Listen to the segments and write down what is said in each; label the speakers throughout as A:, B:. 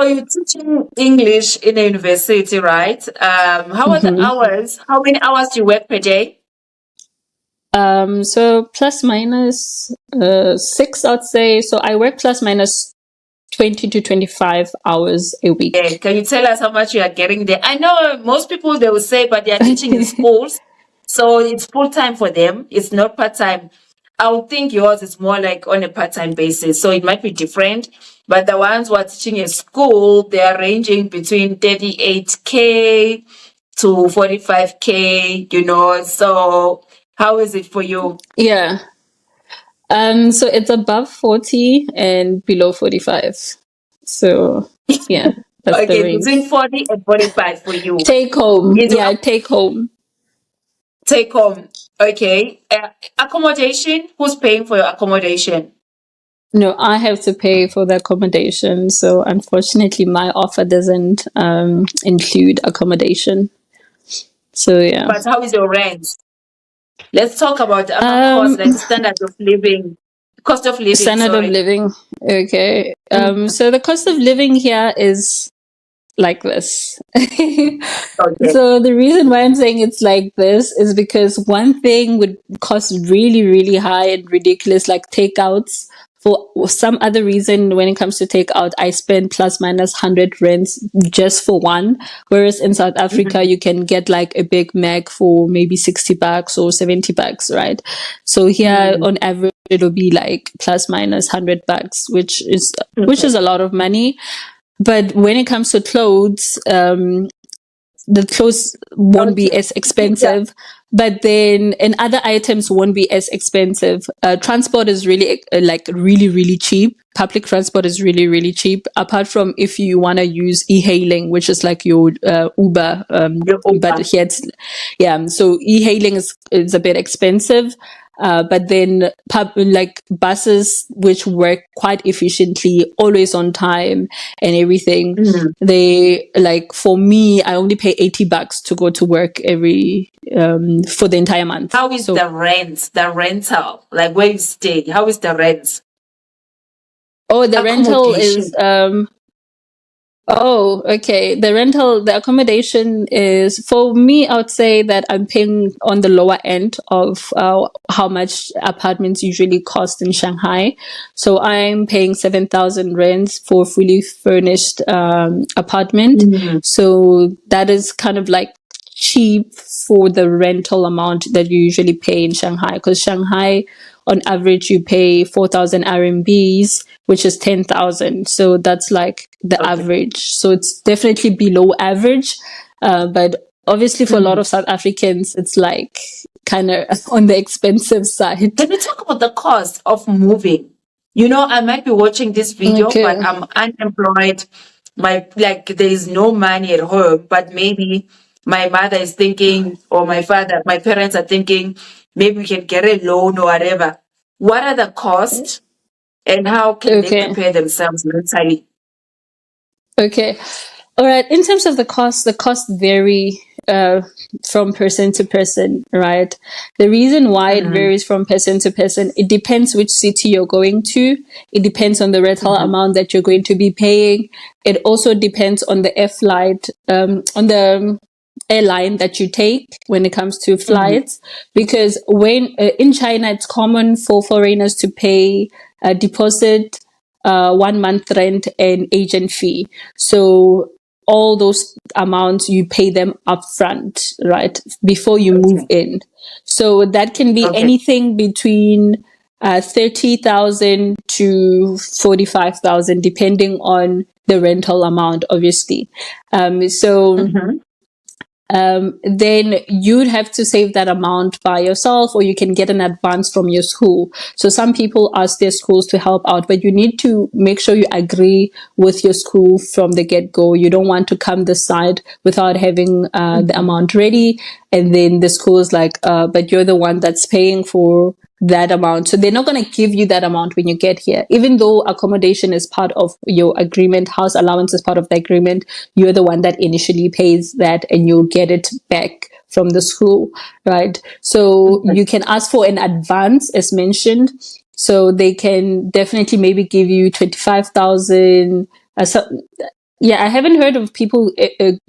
A: So you're teaching English in a university, right? How are the
B: Mhm.
A: hours? How many hours do you work per day?
B: So plus minus 6, I'd say. So I work plus minus 20 to 25 hours a week.
A: Yeah. Can you tell us how much you are getting there? I know most people they will say, but they are teaching in schools, so it's full time for them. It's not part time. I would think yours is more like on a part time basis, so it might be different. But the ones who are teaching in school, they are ranging between 38K to 45K. So how is it for you?
B: Yeah. So it's above 40 and below 45. So yeah, that's the
A: Okay, between
B: range.
A: 40 and 45 for you.
B: Take home.
A: Is
B: Yeah, take home.
A: take home. Okay. Accommodation, who's paying for your accommodation?
B: No, I have to pay for the accommodation. So unfortunately, my offer doesn't include accommodation. So yeah.
A: But how is your rent? Let's talk about the other costs
B: Um,
A: like standard of living, cost of living,
B: Standard of
A: sorry.
B: living. Okay.
A: Mm,
B: So the cost of living here is like this.
A: okay.
B: So the reason why I'm saying it's like this is because one thing would cost really, really high and ridiculous, like takeouts. For some other reason, when it comes to takeout, I spend plus minus 100 rands just for one. Whereas in South Africa,
A: Mhm,
B: you can get like a Big Mac for maybe 60 bucks or 70 bucks, right? So here
A: mm,
B: on average, it'll be like plus minus 100 bucks, which is
A: okay.
B: a lot of money. But when it comes to clothes, the clothes won't be
A: Okay.
B: as
A: Yeah.
B: expensive, but then and other items won't be as expensive. Transport is really like really really cheap. Public transport is really really cheap. Apart from if you want to use e-hailing, which is like your Uber,
A: Your
B: but
A: Uber.
B: here it's yeah. So e-hailing is a bit expensive. But then like buses, which work quite efficiently, always on time and everything,
A: Mm.
B: they like for me I only pay 80 bucks to go to work every for the entire month.
A: How is
B: So
A: the rent, the rental? Like where you stay? How is the rent?
B: oh, the rental is
A: Accommodation.
B: oh, okay. The accommodation is for me. I would say that I'm paying on the lower end of how much apartments usually cost in Shanghai. So I'm paying 7,000 rands for fully furnished apartment.
A: Mm.
B: So that is kind of like cheap for the rental amount that you usually pay in Shanghai. Because Shanghai, on average, you pay 4,000 RMBs, which is 10,000. So that's like the
A: Okay.
B: average. So it's definitely below average. But obviously, for a lot
A: Mm.
B: of South Africans, it's like kind of on the expensive side.
A: Can we talk about the cost of moving? I might be watching this video, but
B: Okay.
A: I'm unemployed. There is no money at home, but maybe my mother is thinking, or my father, my parents are thinking, maybe we can get a loan or whatever. What are the costs and how can they
B: Okay.
A: prepare themselves mentally?
B: Okay. All right. In terms of the costs vary from person to person, right? The reason why it
A: Mm-hmm.
B: varies from person to person, it depends which city you're going to. It depends on the rental
A: Mm-hmm.
B: amount that you're going to be paying. It also depends on the on the airline that you take when it comes to
A: Mm-hmm.
B: flights. Because when in China, it's common for foreigners to pay a deposit, 1 month rent, and agent fee. So all those amounts you pay them upfront, right, before you move
A: Okay.
B: in. So that can be
A: Okay.
B: anything between 30,000 to 45,000, depending on the rental amount, obviously. So
A: Mm-hmm.
B: then you'd have to save that amount by yourself, or you can get an advance from your school. So some people ask their schools to help out, but you need to make sure you agree with your school from the get go. You don't want to come this side without having the
A: Mm-hmm.
B: amount ready. And then the school is like, but you're the one that's paying for that amount. So they're not going to give you that amount when you get here. Even though accommodation is part of your agreement, house allowance is part of the agreement, you're the one that initially pays that and you'll get it back from the school, right? So
A: Okay.
B: you can ask for an advance as mentioned. So they can definitely maybe give you 25,000. Yeah, I haven't heard of people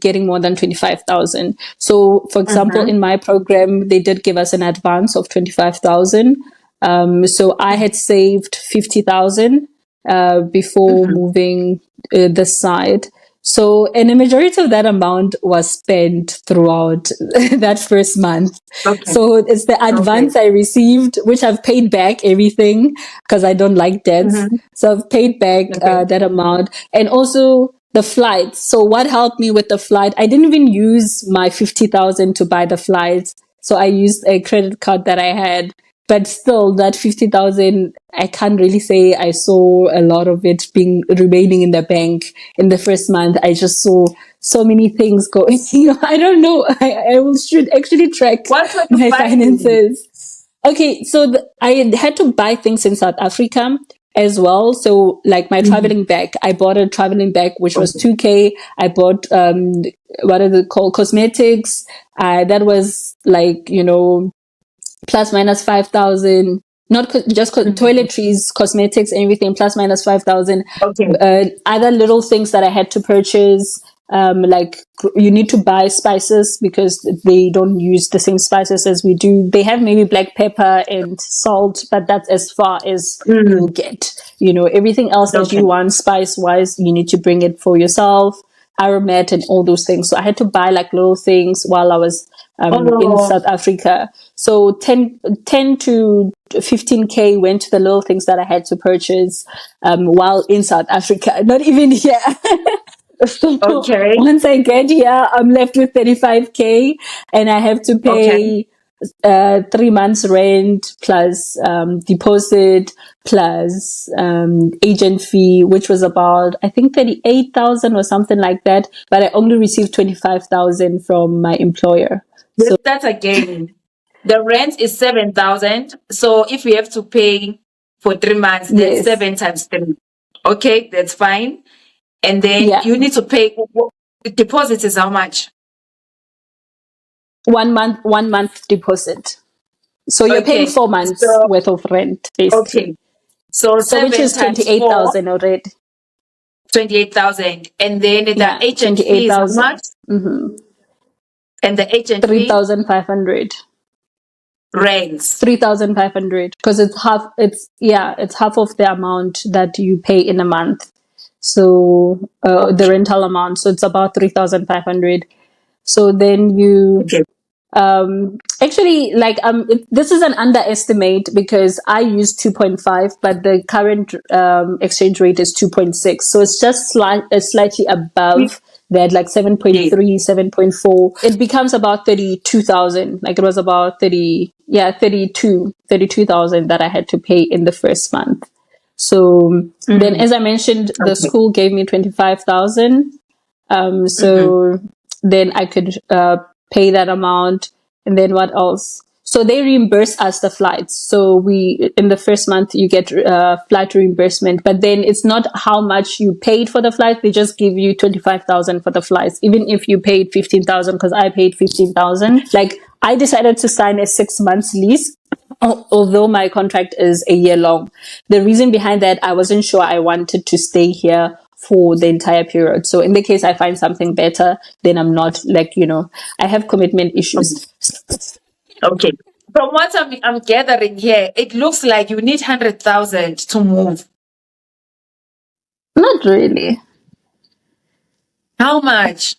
B: getting more than 25,000. So, for example,
A: Mm-hmm.
B: in my program, they did give us an advance of 25,000. So I had saved 50,000 before
A: Mm-hmm.
B: moving this side. So, and a majority of that amount was spent throughout that first month.
A: Okay.
B: So it's the
A: Okay.
B: advance I received, which I've paid back everything because I don't like debts.
A: Mm-hmm.
B: So I've paid back
A: Okay.
B: that amount. And also the flights. So what helped me with the flight? I didn't even use my 50,000 to buy the flights. So I used a credit card that I had. But still, that 50,000, I can't really say I saw a lot of it being remaining in the bank in the first month. I just saw so many things going. I don't know. Should actually track
A: What were you
B: my
A: buying?
B: finances. Okay, so I had to buy things in South Africa as well. So, like my
A: Mm-hmm.
B: traveling bag, I bought a traveling bag which was
A: Okay.
B: 2K. I bought what are they called, cosmetics. That was like, plus minus 5,000. Not just
A: Mm-hmm.
B: toiletries, cosmetics, everything, plus minus 5,000.
A: Okay.
B: Other little things that I had to purchase, like you need to buy spices because they don't use the same spices as we do. They have maybe black pepper and salt, but that's as far as you'll
A: Mm.
B: get. Everything else that
A: Okay.
B: you want spice wise, you need to bring it for yourself. Aromat and all those things. So I had to buy like little things while I was in
A: Oh,
B: South Africa. So 10 to 15K went to the little things that I had to purchase while in South Africa, not even here. So
A: okay.
B: once I get here, I'm left with 35K and I have to
A: Okay.
B: pay 3 months rent plus deposit plus agent fee, which was about I think 38,000 or something like that. But I only received 25,000 from my employer.
A: Let's start again. The rent is 7,000. So if we have to pay for 3 months, that's
B: Yes,
A: 7 times 3. Okay, that's fine. And then
B: yeah,
A: you need to pay. The deposit is how much?
B: 1 month deposit. So you're paying
A: Okay.
B: 4 months
A: So,
B: worth of rent basically.
A: okay. So
B: So which
A: seven
B: is
A: times
B: twenty-eight
A: four,
B: thousand already.
A: 28,000. And then the
B: Yeah,
A: agent fee is how
B: 28,000.
A: much? And the agent fee
B: 3,500.
A: rents.
B: 3,500 because it's half of the amount that you pay in a month. So the
A: Okay.
B: rental amount. So it's about 3,500. So then you
A: Okay.
B: actually like this is an underestimate because I use 2.5 but the current exchange rate is 2.6, so it's just slightly above that, like
A: Yeah.
B: 7.3, 7.4. It becomes about 32,000. Like it was about 30, yeah, 32,000 that I had to pay in the first month. So then,
A: Mm.
B: as I mentioned, the
A: Okay.
B: school gave me 25,000.
A: Mm-hmm.
B: So then I could pay that amount. And then what else? So they reimburse us the flights. So in the first month, you get flight reimbursement, but then it's not how much you paid for the flight. They just give you 25,000 for the flights, even if you paid 15,000, because I paid 15,000. Like I decided to sign a 6 months lease, although my contract is a year long. The reason behind that, I wasn't sure I wanted to stay here for the entire period. So in the case I find something better, then I'm not like, I have commitment
A: Okay.
B: issues.
A: Okay. From what I'm gathering here, it looks like you need 100,000 to move.
B: Not really.
A: How much?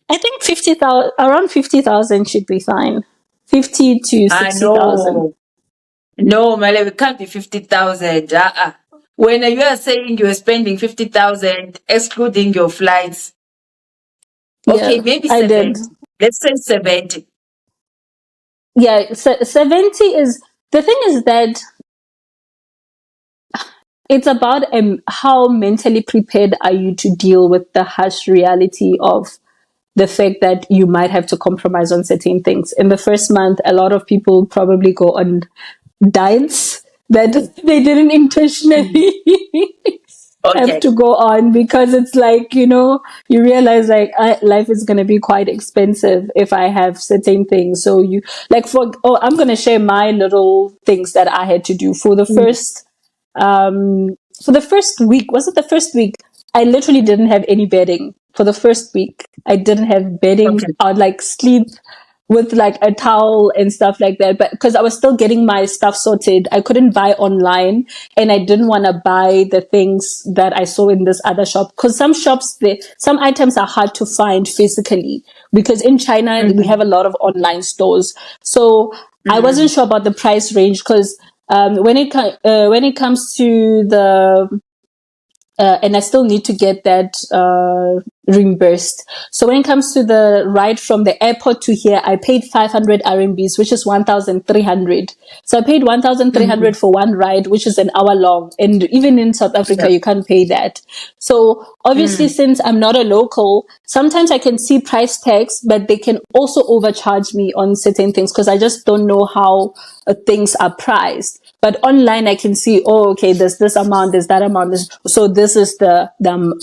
B: I think 50,000, around 50,000 should be fine. 50 to
A: I
B: 60,000.
A: know. No, Malebo, it can't be 50,000. When you are saying you're spending 50,000, excluding your flights, okay,
B: Yeah,
A: maybe
B: I did.
A: 70. Let's say 70.
B: Yeah, 70 is the thing is that it's about how mentally prepared are you to deal with the harsh reality of the fact that you might have to compromise on certain things. In the first month, a lot of people probably go on diets that they didn't
A: Mm.
B: intentionally have
A: Okay.
B: to go on, because it's like, you realize like life is going to be quite expensive if I have certain things. So I'm going to share my little things that I had to do for the
A: Mm.
B: first week. Was it the first week? I literally didn't have any bedding for the first week. I didn't have bedding.
A: Okay.
B: I'd like sleep with like a towel and stuff like that. But because I was still getting my stuff sorted, I couldn't buy online, and I didn't want to buy the things that I saw in this other shop. Because some shops, some items are hard to find physically. Because in China, we have a lot of online stores. So I wasn't sure about the price range because when it comes to the and I still need to get that reimbursed. So when it comes to the ride from the airport to here, I paid 500 RMBs, which is 1,300. So I paid 1,300 for one ride, which is an hour long. And even in South Africa, you can't pay that. So obviously, since I'm not a local, sometimes I can see price tags, but they can also overcharge me on certain things because I just don't know how things are priced. But online, I can see, oh, okay, there's this amount, there's that amount. So this is the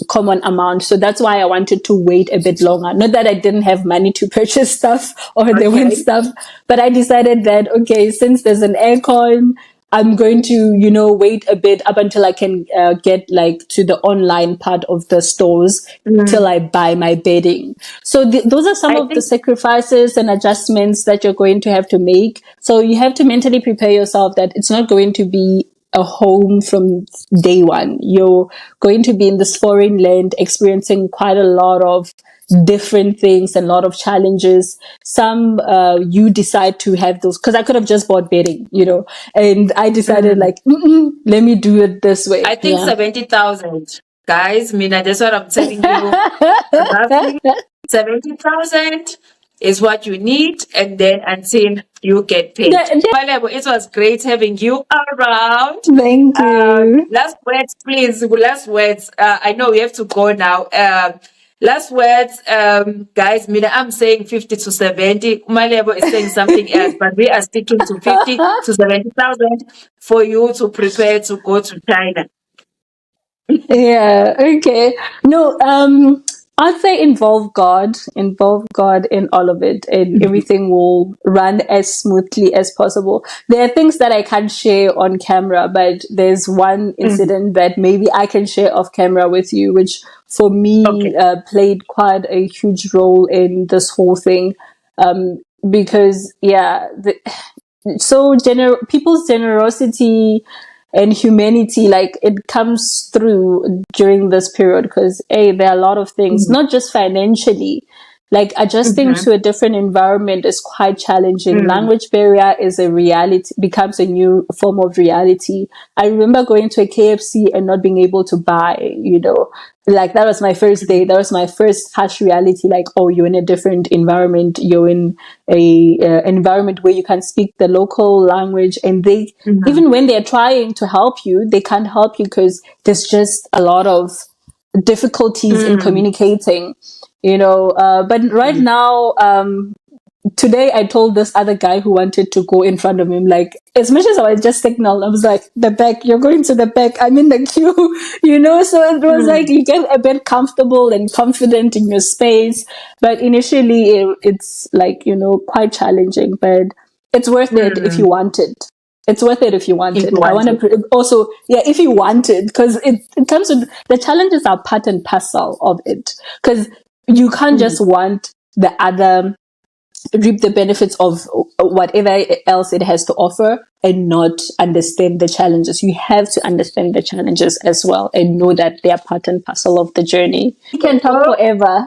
B: common amount. So that's why I wanted to wait a bit longer. Not that I didn't have money to purchase stuff or there weren't stuff, but I decided that, okay, since there's an aircon, I'm going to, wait a bit up until I can get like to the online part of the stores till I buy my bedding. So those are some of the sacrifices and adjustments that you're going to have to make. So you have to mentally prepare yourself that it's not going to be a home from day one. You're going to be in this foreign land experiencing quite a lot of different things and a lot of challenges. Some you decide to have those, because I could have just bought bedding, and I decided like, let me do it this way.
A: I think 70,000. Guys, Mina, that's what I'm telling you. 70,000 is what you need, and then until you get paid. Malebo, it was great having you around.
B: Thank you.
A: Last words, please. Last words. I know we have to go now. Last words, guys. Mina, I'm saying 50 to 70. Malebo is saying something else, but we are sticking to 50 to 70,000 for you to prepare to go to China.
B: Yeah, okay. No, I'd say involve God in all of it, and everything will run as smoothly as possible. There are things that I can't share on camera, but there's one incident that maybe I can share off camera with you, which for me played quite a huge role in this whole thing. Because people's generosity and humanity, like, it comes through during this period, because there are a lot of things, not just financially, like adjusting to a different environment is quite challenging. Language barrier is a reality, becomes a new form of reality. I remember going to a KFC and not being able to buy, like that was my first day. That was my first harsh reality. Like, oh, you're in a different environment. You're in an environment where you can speak the local language, and they, even when they're trying to help you, they can't help you because there's just a lot of difficulties in communicating. But right now, today I told this other guy who wanted to go in front of him, like, as much as I was just signal, I was like, the back, you're going to the back, I'm in the queue, so it was like, you get a bit comfortable and confident in your space. But initially it's like, quite challenging, but it's worth it if you want it. It's worth it if you want it. I want to also, if you want it, because it comes with the challenges are part and parcel of it. Because you can't just want the other, reap the benefits of whatever else it has to offer and not understand the challenges. You have to understand the challenges as well and know that they are part and parcel of the journey. We can talk forever.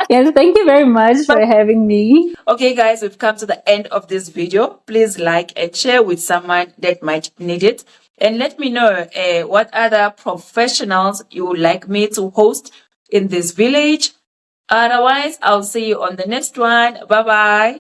B: Yes, thank you very much for having me.
A: Okay, guys, we've come to the end of this video. Please like and share with someone that might need it. And let me know what other professionals you would like me to host in this village. Otherwise, I'll see you on the next one. Bye-bye.